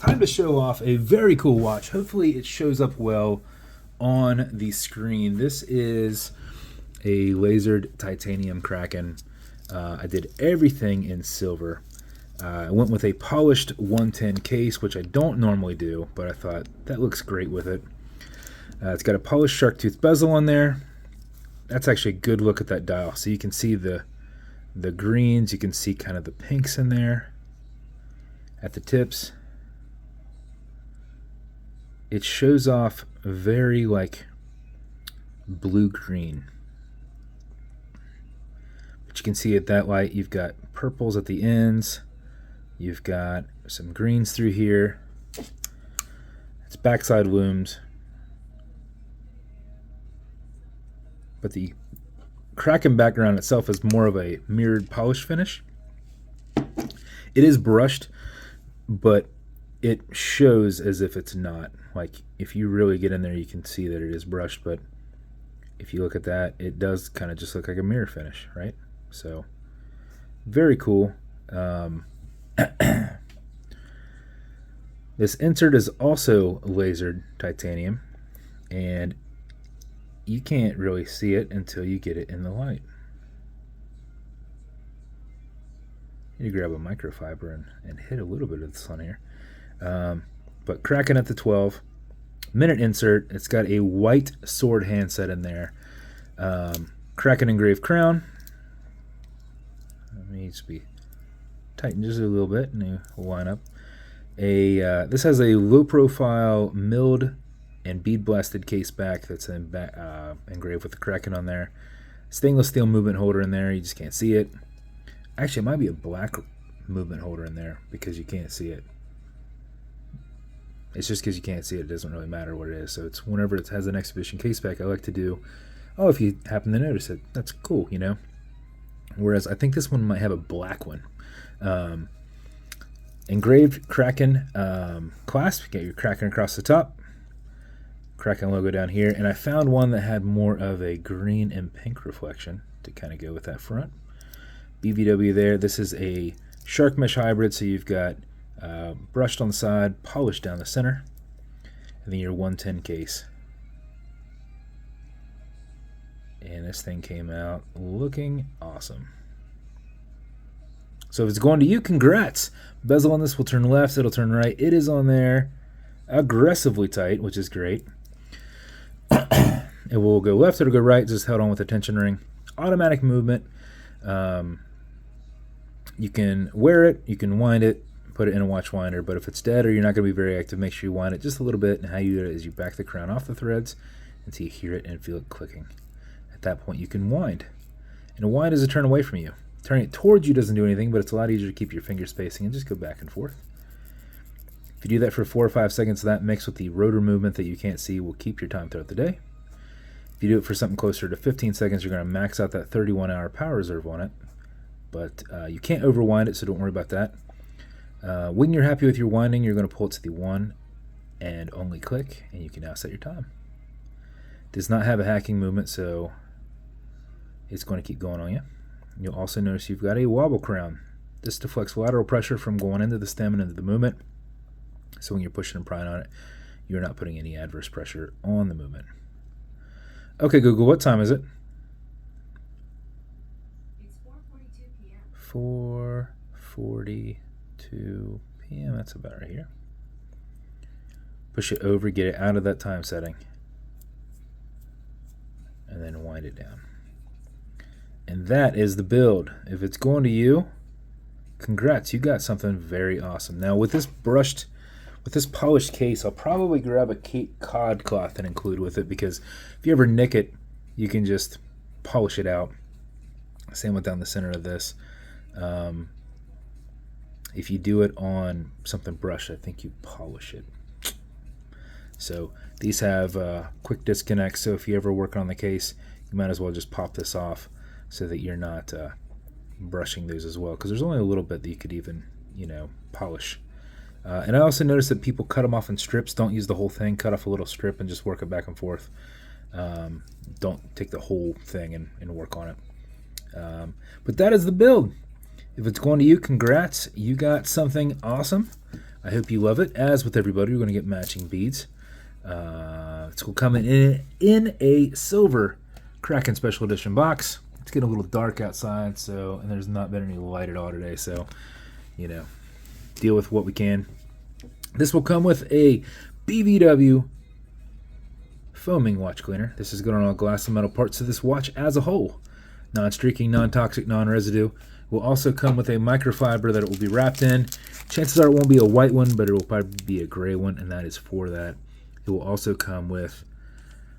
time to show off a very cool watch. Hopefully it shows up well on the screen. This is a lasered titanium Kraken. I did everything in silver. I went with a polished 110 case, which I don't normally do, but I thought that looks great with it. It's got a polished shark tooth bezel on there. That's actually a good look at that dial. So you can see the greens, you can see kind of the pinks in there at the tips. It shows off very like blue-green. But you can see at that light, you've got purples at the ends. You've got some greens through here. It's backside looms. But the Kraken background itself is more of a mirrored polish finish. It is brushed, but it shows as if it's not. Like, if you really get in there, you can see that it is brushed, but if you look at that, it does kind of just look like a mirror finish, right? So, very cool. This insert is also lasered titanium, and you can't really see it until you get it in the light. You grab a microfiber and hit a little bit of the sun here. But Kraken at the 12 minute insert. It's got a white sword handset in there. Kraken engraved crown. It needs to be tightened just a little bit, and we'll line up. This has a low profile milled and bead blasted case back that's engraved with the Kraken on there. Stainless steel movement holder in there. You just can't see it. Actually, it might be a black movement holder in there because you can't see it. It's just because you can't see it, it doesn't really matter what it is. So it's whenever it has an exhibition case back, I like to do, oh, if you happen to notice it, that's cool, you know? Whereas I think this one might have a black one. Engraved Kraken clasp. Get your Kraken across the top. Kraken logo down here. And I found one that had more of a green and pink reflection to kind of go with that front. BVW there. This is a shark mesh hybrid, so you've got brushed on the side, polished down the center, and then your 110 case. And this thing came out looking awesome. So if it's going to you, congrats. Bezel on this will turn left, it'll turn right. It is on there aggressively tight, which is great. It will go left, it'll go right, just held on with a tension ring. Automatic movement. You can wear it, you can wind it, put it in a watch winder, but if it's dead or you're not going to be very active, make sure you wind it just a little bit. And how you do it is you back the crown off the threads until you hear it and feel it clicking. At that point, you can wind. And a wind is a turn away from you. Turning it towards you doesn't do anything, but it's a lot easier to keep your finger spacing and just go back and forth. If you do that for 4 or 5 seconds, that mixed with the rotor movement that you can't see will keep your time throughout the day. If you do it for something closer to 15 seconds, you're going to max out that 31-hour power reserve on it. But you can't overwind it, so don't worry about that. When you're happy with your winding, you're going to pull it to the 1 and only click, and you can now set your time. Does not have a hacking movement, so it's going to keep going on you. You'll also notice you've got a wobble crown. This deflects lateral pressure from going into the stem and into the movement. So when you're pushing and prying on it, you're not putting any adverse pressure on the movement. Okay, Google, what time is it? It's 4:42 p.m. 4:42 p.m. That's about right here. Push it over, get it out of that time setting, and then wind it down. And that is the build. If it's going to you, congrats, you got something very awesome. Now with this polished case, I'll probably grab a cod cloth and include with it, because if you ever nick it, you can just polish it out. Same with down the center of this. If you do it on something brushed, I think you polish it. So these have quick disconnects, so if you ever work on the case, you might as well just pop this off so that you're not brushing those as well, because there's only a little bit that you could even, polish. And I also noticed that people cut them off in strips. Don't use the whole thing. Cut off a little strip and just work it back and forth. Don't take the whole thing and work on it. But that is the build. If it's going to you, congrats. You got something awesome. I hope you love it. As with everybody, we're going to get matching beads. It's going to come in a silver Kraken Special Edition box. It's getting a little dark outside, and there's not been any light at all today, so, deal with what we can. This will come with a BVW foaming watch cleaner. This is good on all glass and metal parts of this watch as a whole. Non-streaking, non-toxic, non-residue. Will also come with a microfiber that it will be wrapped in. Chances are it won't be a white one, but it will probably be a gray one, and that is for that. It will also come with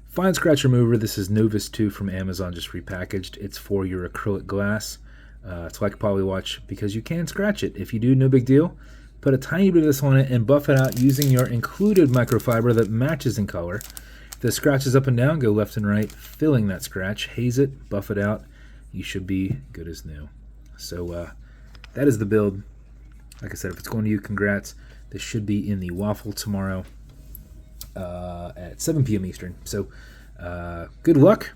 fine scratch remover. This is Novus 2 from Amazon, just repackaged. It's for your acrylic glass. It's like a poly watch because you can scratch it. If you do, no big deal. Put a tiny bit of this on it and buff it out using your included microfiber that matches in color. If the scratches up and down, go left and right, filling that scratch. Haze it, buff it out. You should be good as new. So that is the build. Like I said, if it's going to you, congrats. This should be in the waffle tomorrow at 7 p.m. Eastern. So good luck.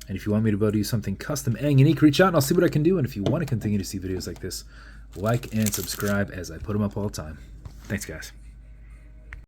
And if you want me to build you something custom and unique, reach out and I'll see what I can do. And if you want to continue to see videos like this, like and subscribe as I put them up all the time. Thanks, guys.